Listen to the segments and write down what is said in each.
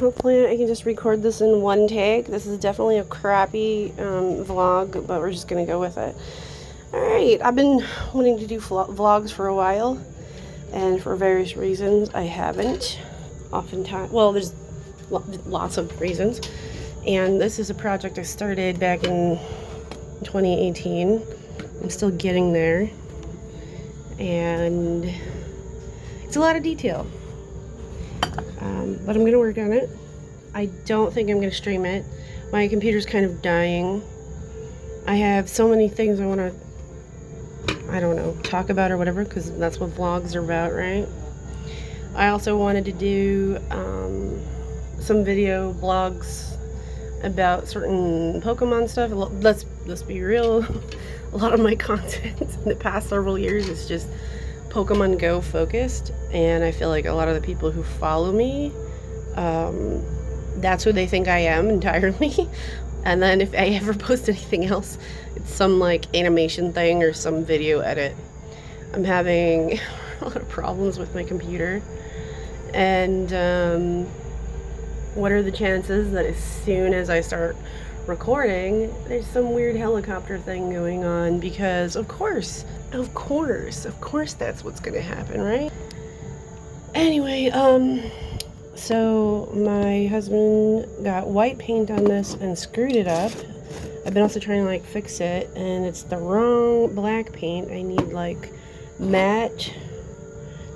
Hopefully I can just record this in one take. This is definitely a crappy vlog, but we're just gonna go with it. Alright, I've been wanting to do vlogs for a while, and for various reasons I haven't. Oftentimes, well, there's lots of reasons, and this is a project I started back in 2018. I'm still getting there, and it's a lot of detail. But I'm gonna work on it. I don't think I'm gonna stream it. My computer's kind of dying. I have so many things I want to, I don't know, talk about or whatever, because that's what vlogs are about, right? I also wanted to do some video blogs about certain Pokemon stuff. Let's be real. A lot of my content in the past several years is just Pokemon Go focused, and I feel like a lot of the people who follow me, that's who they think I am entirely. And then if I ever post anything else, it's some like animation thing or some video edit. I'm having a lot of problems with my computer, and what are the chances that as soon as I start recording, there's some weird helicopter thing going on? Because of course that's what's gonna happen, right? Anyway, so my husband got white paint on this and screwed it up. I've been also trying to like fix it, and it's the wrong black paint. I need like matte,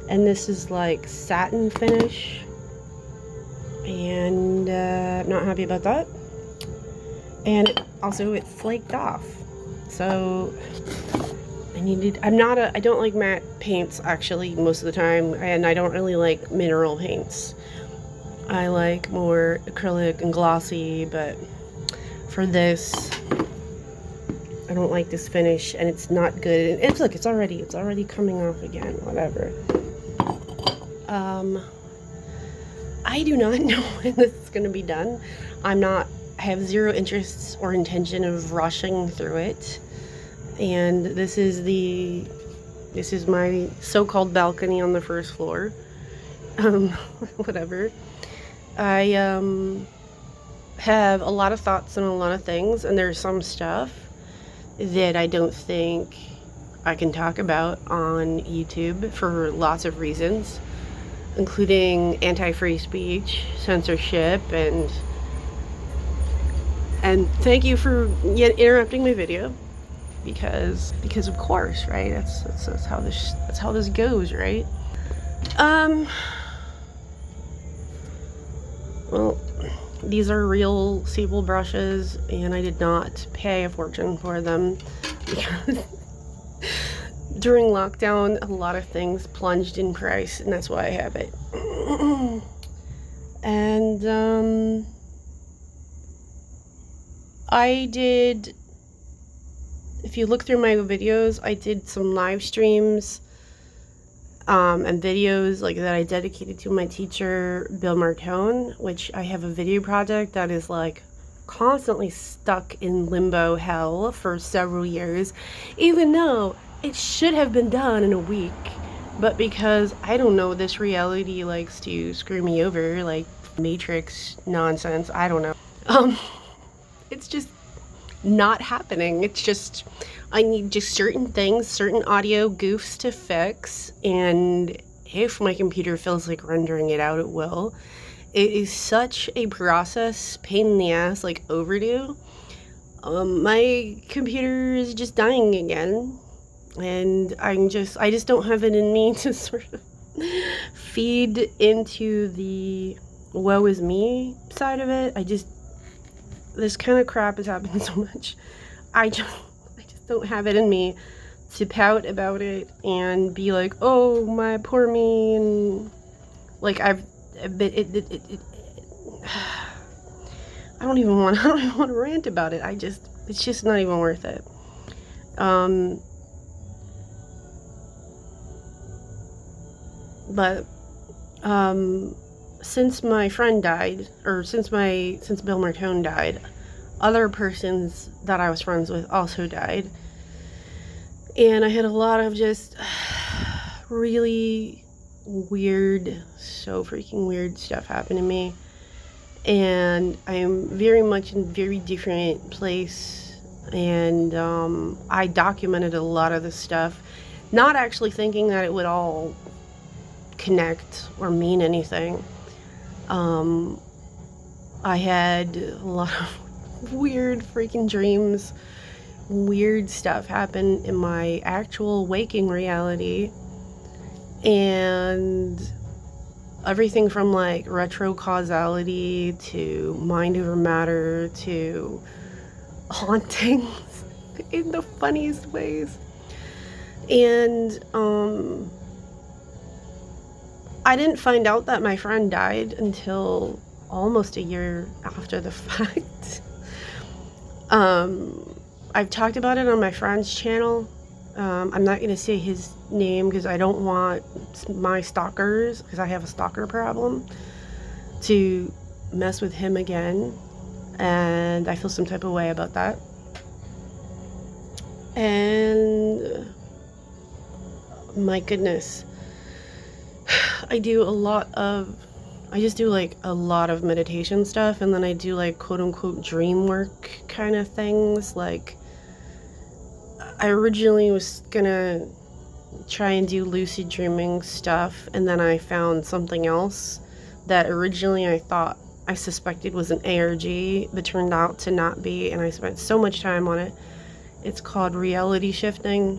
and this is like satin finish, and I'm not happy about that. And it flaked off, so I don't like matte paints actually most of the time, and I don't really like mineral paints. I like more acrylic and glossy, but for this, I don't like this finish, and it's not good. And look, it's already coming off again, whatever. I do not know when this is going to be done. I have zero interest or intention of rushing through it. And this is my so-called balcony on the first floor. Whatever. I have a lot of thoughts on a lot of things, and there's some stuff that I don't think I can talk about on YouTube for lots of reasons, including anti-free speech, censorship, and thank you for interrupting my video, because of course, right? That's how this goes, right? Well, these are real sable brushes, and I did not pay a fortune for them because during lockdown a lot of things plunged in price, and that's why I have it. And if you look through my videos, I did some live streams and videos like that I dedicated to my teacher, Bill Martone, which I have a video project that is like constantly stuck in limbo hell for several years, even though it should have been done in a week. But because, I don't know, this reality likes to screw me over, like Matrix nonsense, I don't know. It's just not happening. It's just, I need just certain things, certain audio goofs to fix, and if my computer feels like rendering it out, it will. It is such a process, pain in the ass, like overdue. My computer is just dying again, and I just don't have it in me to sort of feed into the woe is me side of it. This kind of crap has happened so much. I just don't have it in me to pout about it and be like, oh, my poor me, and like I don't even want to rant about it. It's just not even worth it. But since my friend died, or since Bill Martone died, other persons that I was friends with also died. And I had a lot of just really weird, so freaking weird stuff happen to me. and I'm very much in a very different place, and I documented a lot of this stuff, not actually thinking that it would all connect or mean anything. I had a lot of weird freaking dreams, weird stuff happen in my actual waking reality, and everything from like retro causality to mind over matter to hauntings in the funniest ways. And I didn't find out that my friend died until almost a year after the fact. I've talked about it on my friend's channel. I'm not going to say his name because I don't want my stalkers, because I have a stalker problem, to mess with him again. And I feel some type of way about that. And my goodness, I just do like a lot of meditation stuff, and then I do like quote unquote dream work kind of things. Like, I originally was gonna try and do lucid dreaming stuff, and then I found something else that originally I suspected was an ARG, but turned out to not be, and I spent so much time on it. It's called reality shifting,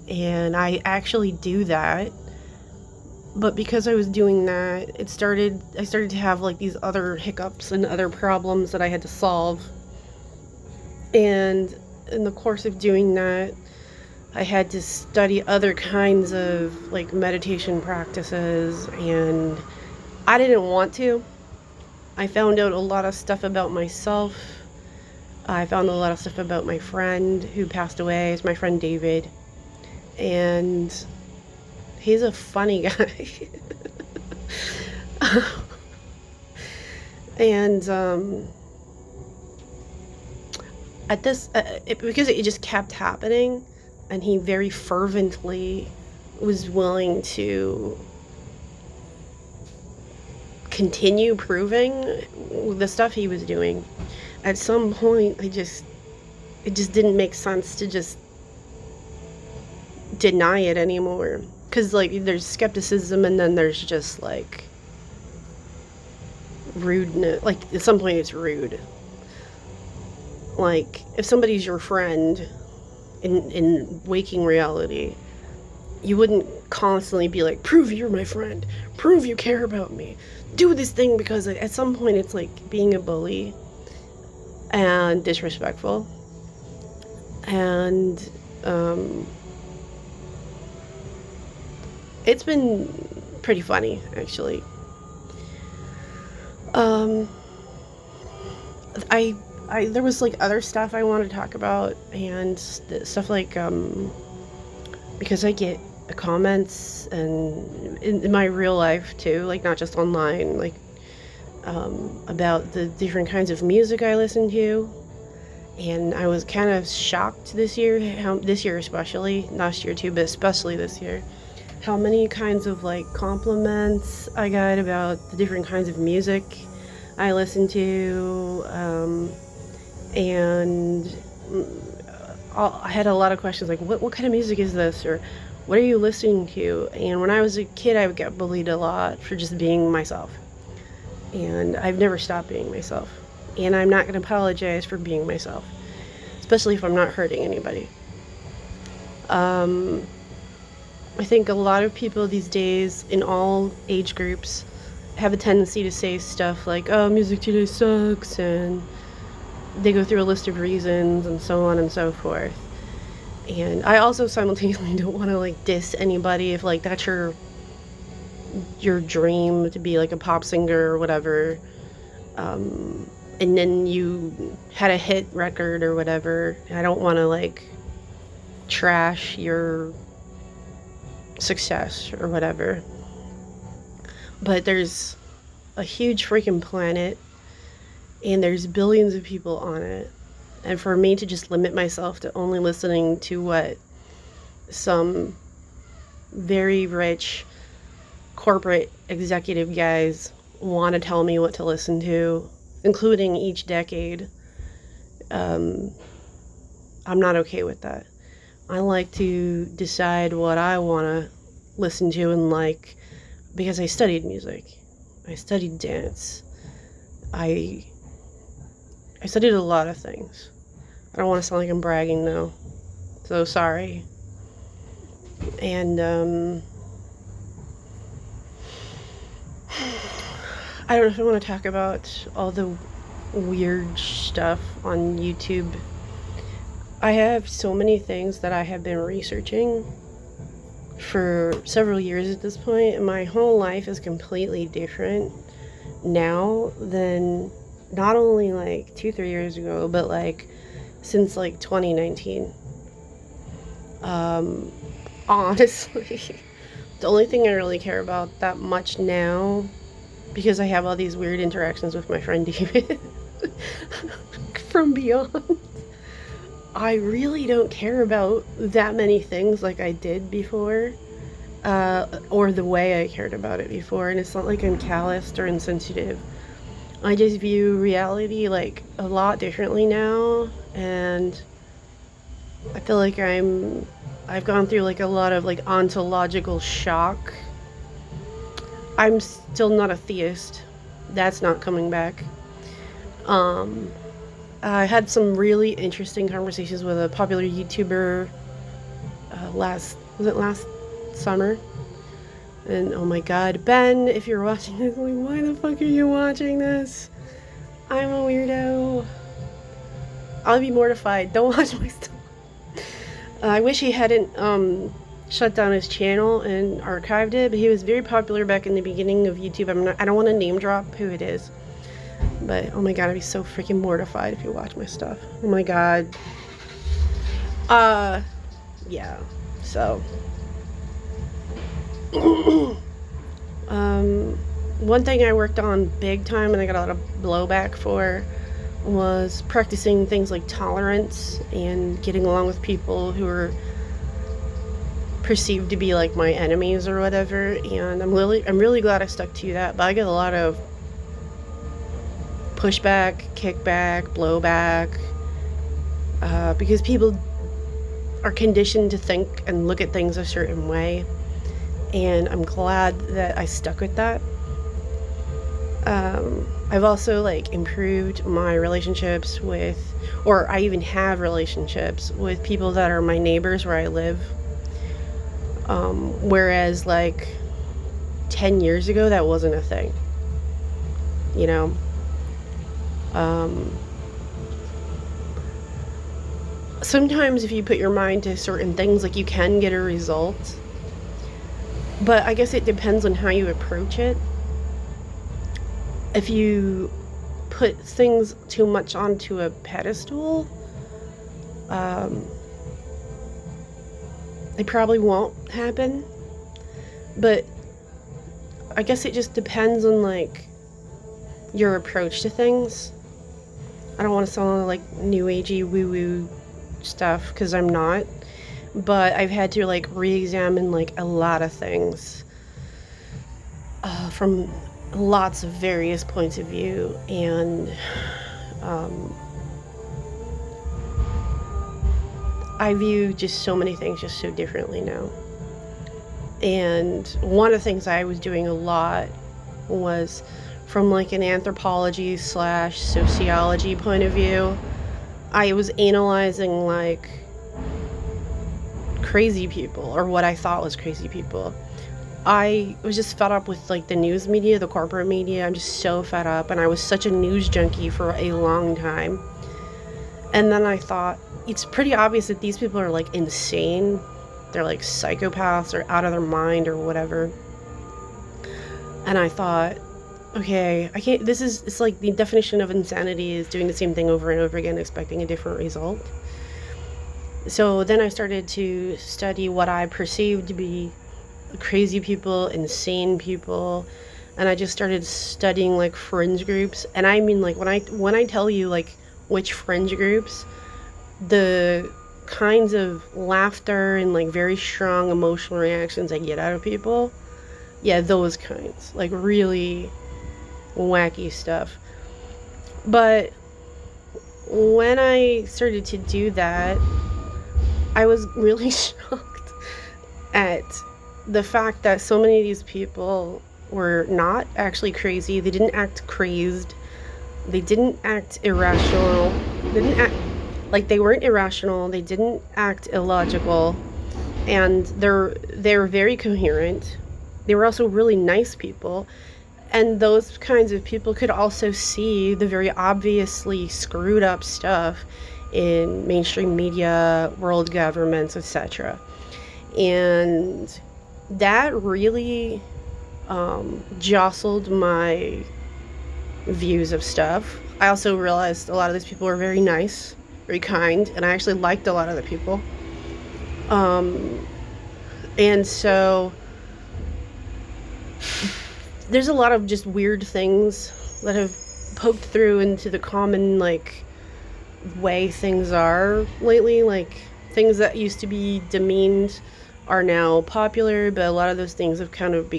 and I actually do that. But because I was doing that, I started to have like these other hiccups and other problems that I had to solve. And in the course of doing that, I had to study other kinds of like meditation practices, and I didn't want to. I found out a lot of stuff about myself. I found a lot of stuff about my friend who passed away. It's my friend David. And he's a funny guy. And at this, because it just kept happening, and he very fervently was willing to continue proving the stuff he was doing. At some point, it just didn't make sense to just deny it anymore. Because, like, there's skepticism, and then there's just, like, rudeness. Like, at some point, it's rude. Like, if somebody's your friend in waking reality, you wouldn't constantly be like, prove you're my friend. Prove you care about me. Do this thing, because at some point, it's, like, being a bully and disrespectful. And, it's been pretty funny, actually. There was like other stuff I wanted to talk about, and stuff like, because I get comments and in my real life too, like not just online, like, about the different kinds of music I listen to. And I was kind of shocked this year especially, last year too, but especially this year, how many kinds of like compliments I got about the different kinds of music I listen to, and I had a lot of questions like, what kind of music is this, or what are you listening to? And when I was a kid, I would get bullied a lot for just being myself, and I've never stopped being myself, and I'm not going to apologize for being myself, especially if I'm not hurting anybody. I think a lot of people these days, in all age groups, have a tendency to say stuff like, oh, music today sucks, and they go through a list of reasons, and so on and so forth. And I also simultaneously don't want to like diss anybody if like that's your dream to be like a pop singer or whatever, and then you had a hit record or whatever. I don't want to like trash your success or whatever, but there's a huge freaking planet, and there's billions of people on it, and for me to just limit myself to only listening to what some very rich corporate executive guys want to tell me what to listen to including each decade. I'm not okay with that. I like to decide what I want to listen to and like, because I studied music. I studied dance. I studied a lot of things. I don't want to sound like I'm bragging though. So sorry. And I don't know if I want to talk about all the weird stuff on YouTube. I have so many things that I have been researching for several years at this point, and my whole life is completely different now than not only like 2-3 years ago, but like since like 2019. Honestly, the only thing I really care about that much now, because I have all these weird interactions with my friend David from beyond, I really don't care about that many things like I did before, or the way I cared about it before. And it's not like I'm calloused or insensitive. I just view reality like a lot differently now, and I feel like I've gone through like a lot of like ontological shock. I'm still not a theist. That's not coming back. I had some really interesting conversations with a popular YouTuber last summer? And oh my god, Ben, if you're watching this, like, why the fuck are you watching this? I'm a weirdo. I'll be mortified. Don't watch my stuff. I wish he hadn't shut down his channel and archived it, but he was very popular back in the beginning of YouTube. I don't want to name drop who it is, but oh my god, I'd be so freaking mortified if you watch my stuff. Oh my god. Yeah. So one thing I worked on big time and I got a lot of blowback for was practicing things like tolerance and getting along with people who are perceived to be like my enemies or whatever. And I'm really glad I stuck to that, but I get a lot of pushback, kickback, blowback, because people are conditioned to think and look at things a certain way, and I'm glad that I stuck with that. I've also like improved my relationships with, or I even have relationships with people that are my neighbors where I live. Whereas like 10 years ago, that wasn't a thing, you know? Sometimes if you put your mind to certain things, like you can get a result, but I guess it depends on how you approach it. If you put things too much onto a pedestal, it probably won't happen. But I guess it just depends on like your approach to things. I don't want to sound like new agey woo-woo stuff, because I'm not, but I've had to like re-examine like a lot of things from lots of various points of view, and I view just so many things just so differently now. And one of the things I was doing a lot was from like an anthropology / sociology point of view. I was analyzing like crazy people, or what I thought was crazy people. I was just fed up with like the news media, the corporate media. I'm just so fed up, and I was such a news junkie for a long time. And then I thought, it's pretty obvious that these people are like insane. They're like psychopaths or out of their mind or whatever. And I thought, okay, I can't, it's like the definition of insanity is doing the same thing over and over again, expecting a different result. So then I started to study what I perceived to be crazy people, insane people, and I just started studying like fringe groups. And I mean, like when I tell you like which fringe groups, the kinds of laughter and like very strong emotional reactions I get out of people, yeah, those kinds, like really wacky stuff. But when I started to do that, I was really shocked at the fact that so many of these people were not actually crazy. They didn't act crazed. They didn't act irrational. They didn't act like they weren't irrational. They didn't act illogical. And they're very coherent. They were also really nice people. And those kinds of people could also see the very obviously screwed up stuff in mainstream media, world governments, etc. And that really jostled my views of stuff. I also realized a lot of these people were very nice, very kind, and I actually liked a lot of the people. And so there's a lot of just weird things that have poked through into the common, like, way things are lately. Like, things that used to be demeaned are now popular, but a lot of those things have kind of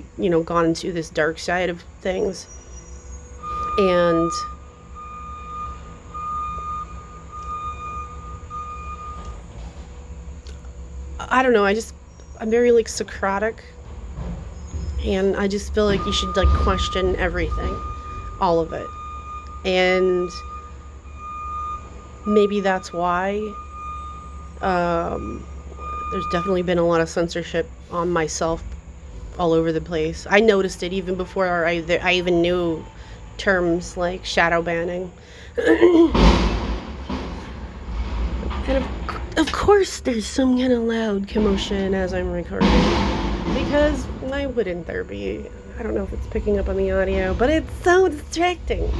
gone into this dark side of things. And I don't know, I'm very, like, Socratic, and I just feel like you should, like, question everything, all of it. And maybe that's why there's definitely been a lot of censorship on myself all over the place. I noticed it even before I even knew terms like shadow banning. And of course there's some kind of loud commotion as I'm recording, because why wouldn't there be? I don't know if it's picking up on the audio, but it's so distracting.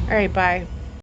Alright, bye.